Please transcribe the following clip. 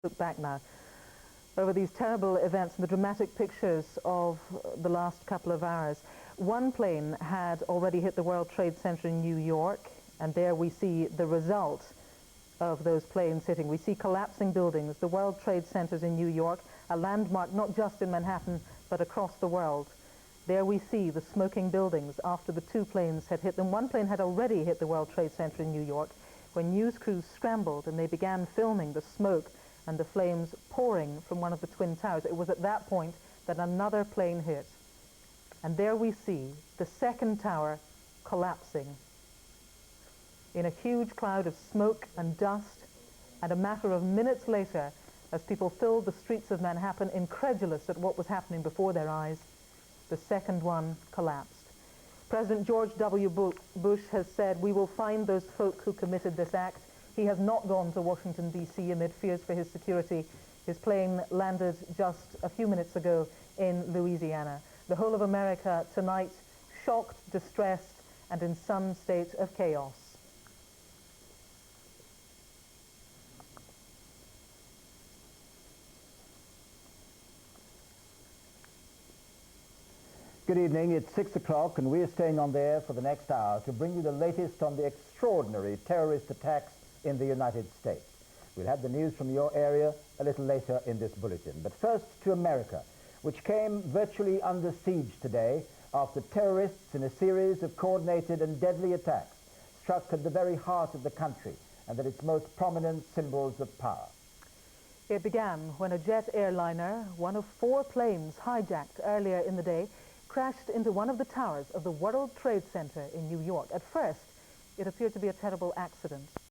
Look back now over these terrible events and the dramatic pictures of the last couple of hours. One plane had already hit the World Trade Center in New York, and there we see the result of those planes hitting. We see collapsing buildings. The World Trade Centers in New York, a landmark not just in Manhattan but across the world. There we see the smoking buildings after the two planes had hit them. One plane had already hit the World Trade Center in New York when news crews scrambled and they began filming the smoke and the flames pouring from one of the twin towers. It was at that point that another plane hit. And there we see the second tower collapsing in a huge cloud of smoke and dust. And a matter of minutes later, as people filled the streets of Manhattan, incredulous at what was happening before their eyes, the second one collapsed. President George W. Bush has said, "We will find those folk who committed this act." He has not gone to Washington, D.C. amid fears for his security. His plane landed just a few minutes ago in Louisiana. The whole of America tonight shocked, distressed, and in some state of chaos. Good evening, it's 6 o'clock and we're staying on the air for the next hour to bring you the latest on the extraordinary terrorist attacks in the United States. We'll have the news from your area a little later in this bulletin. But first to America, which came virtually under siege today after terrorists in a series of coordinated and deadly attacks struck at the very heart of the country and at its most prominent symbols of power. It began when a jet airliner, one of 4 planes hijacked earlier in the day, crashed into one of the towers of the World Trade Center in New York. At first, it appeared to be a terrible accident.